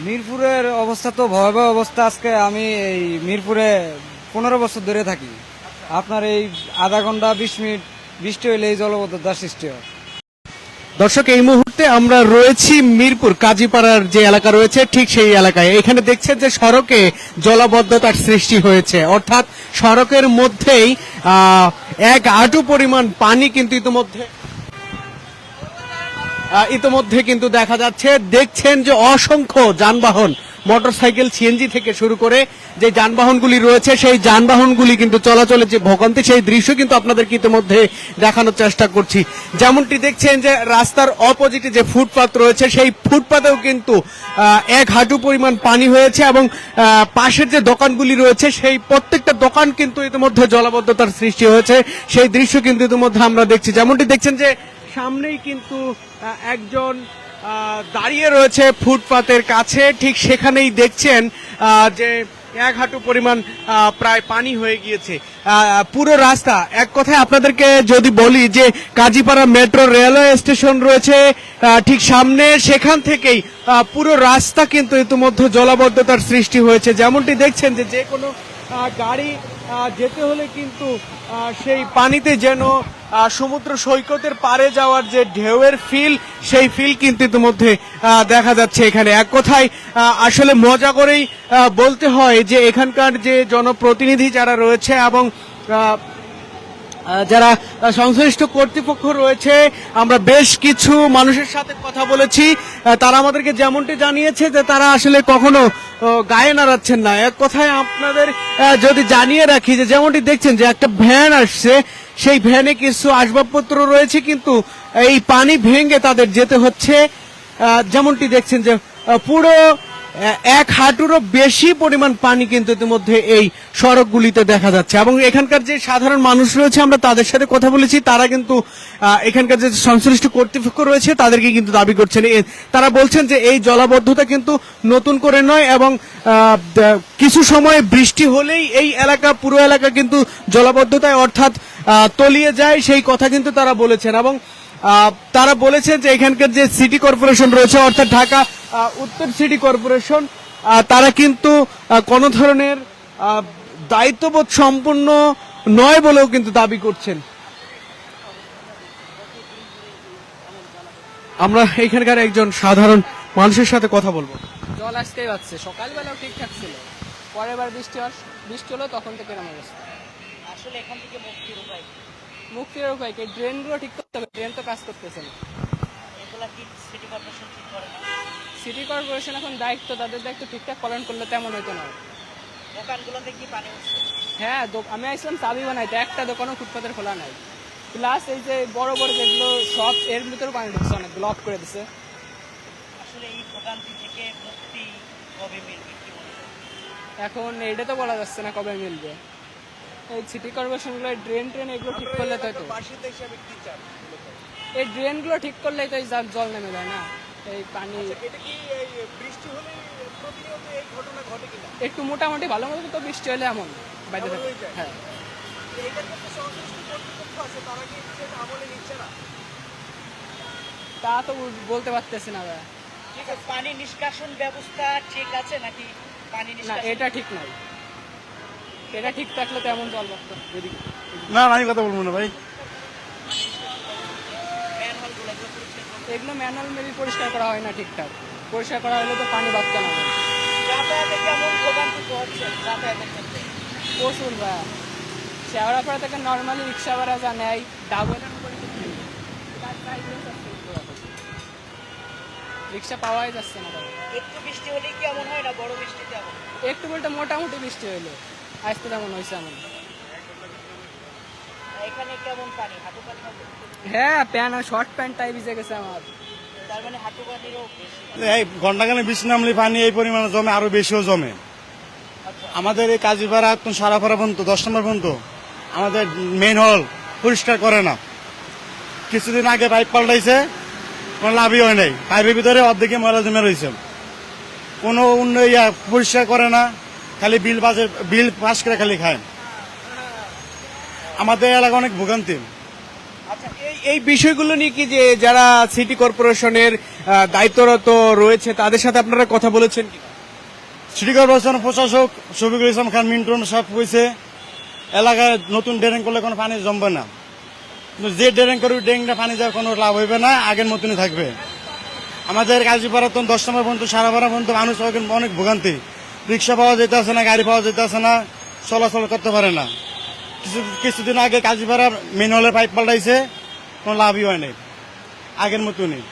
মিরপুরের অবস্থা তো ভয়াবহ অবস্থা। আজকে আমি এই মিরপুরে 15 বছর ধরে থাকি। আপনার এই আধা ঘন্টা 20 মিনিট বৃষ্টি হইলে এই জলবদ্ধতার সৃষ্টি হয়। দর্শক, এই মুহূর্তে আমরা রয়েছি মিরপুর কাজীপাড়ার যে এলাকা রয়েছে ঠিক সেই এলাকায়। এখানে দেখছেন যে সড়কে জলাবদ্ধতার সৃষ্টি হয়েছে, অর্থাৎ সড়কের মধ্যেই এক হাঁটু পরিমাণ পানি কিন্তু ইতোমধ্যে কিন্তু দেখা যাচ্ছে। দেখছেন যে অসংখ্য যানবাহন, মোটরসাইকেল, সিএনজি থেকে শুরু করে যে যানবাহনগুলি রয়েছে সেই যানবাহনগুলি কিন্তু চলাচলের যে ভোগান্তি সেই দৃশ্য কিন্তু আপনাদেরকে ইতিমধ্যে দেখানোর চেষ্টা করছি। যেমনটি দেখছেন যে রাস্তার অপোজিটে যে ফুটপাত রয়েছে সেই ফুটপাতেও কিন্তু এক হাঁটু পরিমাণ পানি হয়েছে এবং পাশের যে দোকানগুলি রয়েছে সেই প্রত্যেকটা দোকান কিন্তু ইতিমধ্যে জলাবদ্ধতার সৃষ্টি হয়েছে। সেই দৃশ্য কিন্তু ইতিমধ্যে আমরা দেখছি। যেমনটি দেখছেন যে সামনেই কিন্তু একজন দাঁড়িয়ে রয়েছে ফুটপাতের কাছে, ঠিক সেখানেই দেখছেন যে এক হাঁটু পরিমাণ প্রায় পানি হয়ে গিয়েছে পুরো রাস্তা। এক কথায় আপনাদেরকে যদি বলি যে কাজীপাড়া মেট্রো রেলওয়ে স্টেশন রয়েছে ঠিক সামনে, সেখান থেকেই পুরো রাস্তা কিন্তু ইতিমধ্যে জলাবদ্ধতার সৃষ্টি হয়েছে। যেমনটি দেখছেন যে কোনো গাড়ি যেতে হলে কিন্তু সেই পানিতে যেন সমুদ্র সৈকতের পারে যাওয়ার যে ঢেউয়ের ফিল, সেই ফিল কিন্তু ইতিমধ্যে দেখা যাচ্ছে এখানে। এক কথায় আসলে মজা করেই বলতে হয় যে এখানকার যে জনপ্রতিনিধি যারা রয়েছে এবং যারা সংশ্লিষ্ট কর্তৃপক্ষ রয়েছে, আমরা বেশ কিছু মানুষের সাথে কথা বলেছি। তারা আমাদেরকে যেমনটি জানিয়েছে যে তারা আসলে কখনো গায়ে নাড়াচ্ছেন না। এক কথায় আপনাদের যদি জানিয়ে রাখি যে যেমনটি দেখছেন যে একটা ভ্যান আসছে, সেই ভ্যানে কিছু আসবাবপত্র রয়েছে কিন্তু এই পানি ভেঙে তাদের যেতে হচ্ছে। যেমনটি দেখছেন যে পুরো এক হাঁটুরও বেশি পরিমাণ পানি কিন্তু ইতিমধ্যে এই সড়কগুলিতে দেখা যাচ্ছে এবং এখানকার যে সাধারণ মানুষ রয়েছে আমরা তাদের সাথে কথা বলেছি। তারা কিন্তু এখানকার যে সংশ্লিষ্ট কর্তৃপক্ষ রয়েছে তাদেরকে কিন্তু দাবি করছেন। তারা বলছেন যে এই জলাবদ্ধতা কিন্তু নতুন করে নয় এবং কিছু সময় বৃষ্টি হলেই এই এলাকা, পুরো এলাকা কিন্তু জলাবদ্ধতায় অর্থাৎ তলিয়ে যায়, সেই কথা কিন্তু তারা বলেছেন। এবং তারা বলেছেন যে এখানকার যে সিটি কর্পোরেশন রয়েছে অর্থাৎ ঢাকা উত্তর সিটি কর্পোরেশন, তারা কিন্তু কোনো ধরনের দায়িত্ববোধ সম্পন্ন নয় বলেও কিন্তু দাবি করছেন। আমরা এখানকার একজন সাধারণ মানুষের সাথে কথা বলবো। জল আসতেই পারছে, সকালবেলাও ঠিকঠাক ছিল, পরের বার বৃষ্টি হলো তখন থেকে নামে গেছে। আসলে এখান থেকে মুক্তির উপায় কি? ড্রেনগুলো ঠিক করতে হবে, ড্রেন তো কাজ করতেছে না। এগুলা কি সিটি কর্পোরেশন ঠিক করে না? সিটি কর্পোরেশন এখন দায়িত্ব, তাদের দায়িত্ব ঠিকঠাক পালন করলে তেমন হইতো না। দোকানগুলোতে কি পানি উঠছে? হ্যাঁ, আমি আসলাম চাবি বানাইতে, একটা দোকানও ফুটপাতের খোলা নাই। প্লাস এই যে বড় বড় যেগুলো সব, এর ভিতরে পানি ঢুকছে, অনেক ব্লক করে দিছে। আসলে এই ভোগান্তি থেকে মুক্তি কবে মিলবে কি মনে হয়? এখন এটা তো বলা যাচ্ছে না কবে মিলবে। এই সিটি কর্পোরেশনগুলো ড্রেন এগুলো ঠিক করলে তো এই ড্রেনগুলো ঠিক করলেই তো এই জল নেমে যায় না, এই পানি। একটু মোটামুটি ভালো মতো তো বৃষ্টি হলে এমন বাইরে থাকে। হ্যাঁ, তা তো বলতে পারতেছি না ভাই। ঠিক আছে, পানি নিষ্কাশন ব্যবস্থা ঠিক আছে নাকি? পানি না, নিষ্কাশন এটা ঠিক নাই। এটা ঠিক থাকলে তো এমন জল বাড়তো। না, আমি কথা বলবো না ভাই। এগুলো ম্যানুয়াল মেবি পরিষ্কার করা হয় না ঠিকঠাক। পরিষ্কার করা হলে তো পানি বাড়তো না। যাতায়াতে কেমন ভোগান্তি হচ্ছে যাতায়াতের ক্ষেত্রে? প্রচুর ভাই। শেওড়াপাড়া থেকে নর্মালি রিক্সা ভাড়া যা নেয় ডাবলের উপরে রিক্সা পাওয়াই যাচ্ছে না। একটু বৃষ্টি হলেই কি এমন হয় না? বড় বৃষ্টিতে এমন? একটু বলতে মোটামুটি বৃষ্টি হইলো, আজ তো তেমন হয়েছে এমন। এখানে কেমন পানি? হাঁটু পানি হবে? হ্যাঁ, প্যান্ট আর শর্ট প্যান্টটাই ভিজে গেছে আমার। তার মানে হাঁটু পানিরও বেশি। এই ঘন্টাখানে বৃষ্টি নামলে পানি এই পরিমাণে জমে, আরো বেশিও জমে। আমাদের এই কাজীপাড়া একদম সারাপাড়া পর্যন্ত 10 নম্বর পর্যন্ত আমাদের মেইন হল পরিষ্কার করে না। কিছুদিন আগে পাইপ পাল্টাইছে, কোনো লাভই হয় নাই। পাইপের ভিতরে অর্ধেকে ময়লা জমে রয়েছে, কোনো পরিষ্কার করে না, খালি বিল পাস করে খালি খায়। আমাদের এলাকা অনেক ভোগান্তি। আচ্ছা, এই বিষয়গুলো নিয়ে কি যে যারা সিটি কর্পোরেশনের দায়িত্বরত রয়েছে তাদের সাথে আপনারা কথা বলেছেন কি? সিটি কর্পোরেশন প্রশাসক শফিকুল ইসলাম খান মিন্টন সাহেব কইছে এলাকায় নতুন ড্রেন করলে কোনো পানি জমবে না, কিন্তু যে ড্রেন করবে ড্রেনটা পানি যাওয়ার কোনো লাভ হইবে না, আগের মতনই থাকবে। আমাদের কাজীপাড়া তো 10 নম্বর পর্যন্ত সারাপাড়া পর্যন্ত মানুষ অনেক ভোগান্তি, রিক্সা পাওয়া যেতে আসে না, গাড়ি পাওয়া যেতে আসে না, চলাচল করতে পারে না। কিছুদিন আগে কাজীপাড়ার মেন হলের পাইপ পাল্টাইছে, কোনো লাভই হয় নাই, আগের মতনই।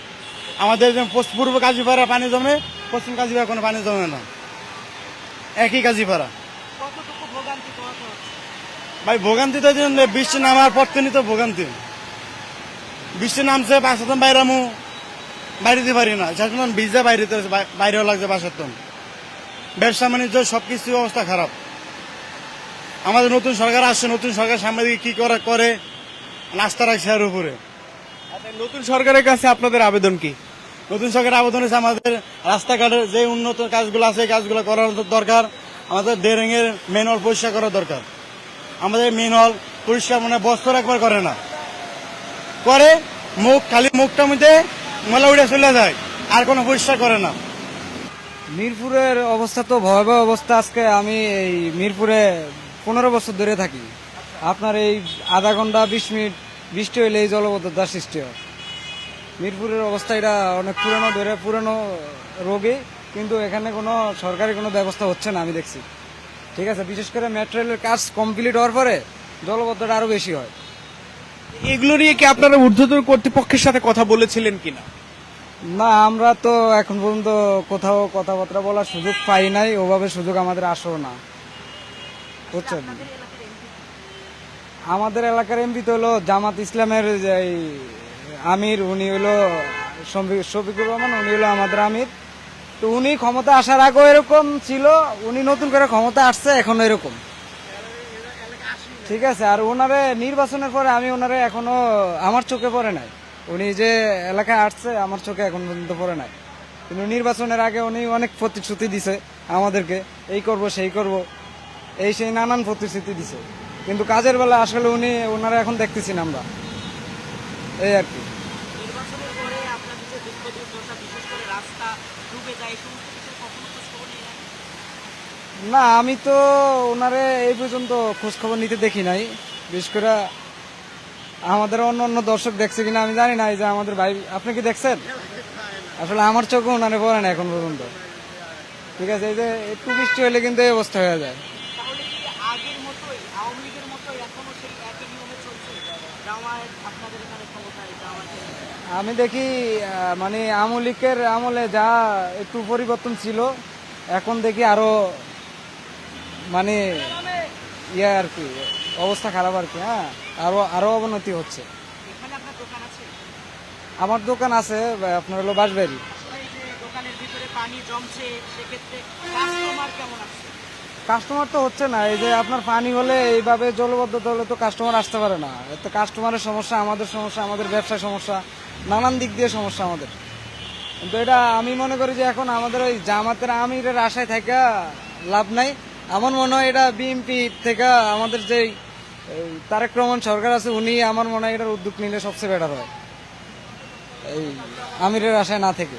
আমাদের যে পূর্ব কাজীপাড়া পানি জমে, পশ্চিম কাজীপাড়া কোনো পানি জমে না, একই কাজীপাড়া। কতটুকু ভোগান্তি পোহাতে হচ্ছে? ভাই ভোগান্তি তো বৃষ্টি নামার পর থেকে তো ভোগান্তি, বৃষ্টি নামছে বাসাতন বাইরামু বাইরেতে পারি না, সেরকম ভিজা বাইরেও লাগছে বাসাতন। ব্যবসা বাণিজ্য সবকিছু অবস্থা খারাপ। আমাদের নতুন সরকার আসছে, নতুন সরকার সামনে দিকে কি করে নাস্তা রাখছে এর উপরে। আচ্ছা, নতুন সরকারের কাছে আপনাদের আবেদন কি? নতুন সরকারের আবেদন হচ্ছে আমাদের রাস্তাঘাটের যে উন্নত কাজগুলো আছে এই কাজগুলো করার দরকার। আমাদের ড্রেনিং এর মেন হল পরিষ্কার করা দরকার। আমাদের মেন হল পরিষ্কার মানে বস্ত্র একবার করে না, করে মুখ খালি মুখটার মধ্যে ময়লা উড়ে চলে যায়, আর কোনো পরিষ্কার করে না। মিরপুরের অবস্থা তো ভয়াবহ অবস্থা। আজকে আমি এই মিরপুরে 15 বছর ধরে থাকি। আপনার এই আধা ঘন্টা 20 মিনিট বৃষ্টি হইলে এই জলবদ্ধতার সৃষ্টি হয়। মিরপুরের অবস্থা এটা অনেক পুরনো রোগী, কিন্তু এখানে কোনো সরকারি কোনো ব্যবস্থা হচ্ছে না আমি দেখছি। ঠিক আছে, বিশেষ করে মেট্রো রেলের কাজ কমপ্লিট হওয়ার পরে জলবদ্ধতা আরো বেশি হয়। এগুলো নিয়ে কি আপনারা ঊর্ধ্বতন কর্তৃপক্ষের সাথে কথা বলেছিলেন কিনা? না, আমরা তো এখন পর্যন্ত কোথাও কথাবার্তা বলার সুযোগ পাই নাই, ওভাবে সুযোগ আমাদের আসেও না, বুঝছেন। আমাদের এলাকার এমপি তো হলো জামাত ইসলামের যে এই আমির, উনি হলো শফিকুর রহমান, উনি হলো আমাদের আমির। তো উনি ক্ষমতা আসার আগেও এরকম ছিল, উনি নতুন করে ক্ষমতা আসছে এখন এরকম। ঠিক আছে, আর ওনারে নির্বাচনের পরে আমি ওনারে এখনো আমার চোখে পড়ে নাই। উনি যে এলাকায় আসছে আমার চোখে এখন পর্যন্ত পড়ে নাই, কিন্তু নির্বাচনের আগে উনি অনেক প্রতিশ্রুতি দিছে আমাদেরকে, এই করব সেই করব, এই সেই নানান প্রতিশ্রুতি দিছে, কিন্তু কাজের বেলা আসলে ওনারা এখন দেখতেছি না আমরা, এই আর কি। নির্বাচনের পরে আপনাদের যে দুঃখ দুর্দশা, বিশেষ করে রাস্তা ডুবে যায়, এই সমস্ত কিছু কখনো খোঁজ খবর নিয়ে না, আমি তো ওনারে এই পর্যন্ত খোঁজ খবর নিতে দেখি নাই। বিশেষ করে আমাদের অন্য দর্শক দেখছে কিনা আমি জানি না। এই যে আমাদের ভাই, আপনি কি দেখছেন? আসলে আমার চোখে ওনারে পড়ে না এখন পর্যন্ত। ঠিক আছে, এই যে একটু বৃষ্টি হলে কিন্তু এই অবস্থা হয়ে যায়। তাহলে কি আগের মতোই, আওয়ামী লীগের মতোই এখনো সেই একই নিয়মে চলছে? জামায়াত আপনাদের এখানে ক্ষমতায়, জামায়াতের আমি দেখি মানে আওয়ামী লীগের আমলে যা একটু পরিবর্তন ছিল, এখন দেখি আরো মানে ইয়ে আর কি, অবস্থা খারাপ আর কি। হ্যাঁ, আরো অবনতি হচ্ছে। এখানে আপনার দোকান আছে? আমার দোকান আছে আপনার হলো বাঁশবাড়ি। আসলে এই যে দোকানের ভিতরে পানি জমছে, সেক্ষেত্রে কাস্টমার কেমন আসছে? কাস্টমার তো হচ্ছে না। এই যে আপনার পানি হলে এইভাবে জলবদ্ধতা হলে তো কাস্টমার আসতে পারে না। এতে কাস্টমারের সমস্যা, আমাদের সমস্যা, আমাদের ব্যবসায় সমস্যা, নানান দিক দিয়ে সমস্যা আমাদের। কিন্তু এটা আমি মনে করি যে এখন আমাদের ওই জামাতের আমিরের আশায় থাকা লাভ নাই। আমার মনে হয় এটা বিএনপি থেকে আমাদের যে তারেক রহমান সরকার আছে, উনি আমার মনে হয় এটার উদ্যোগ নিলে সবচেয়ে বেটার হয়, এই আমিরের আশায় না থেকে।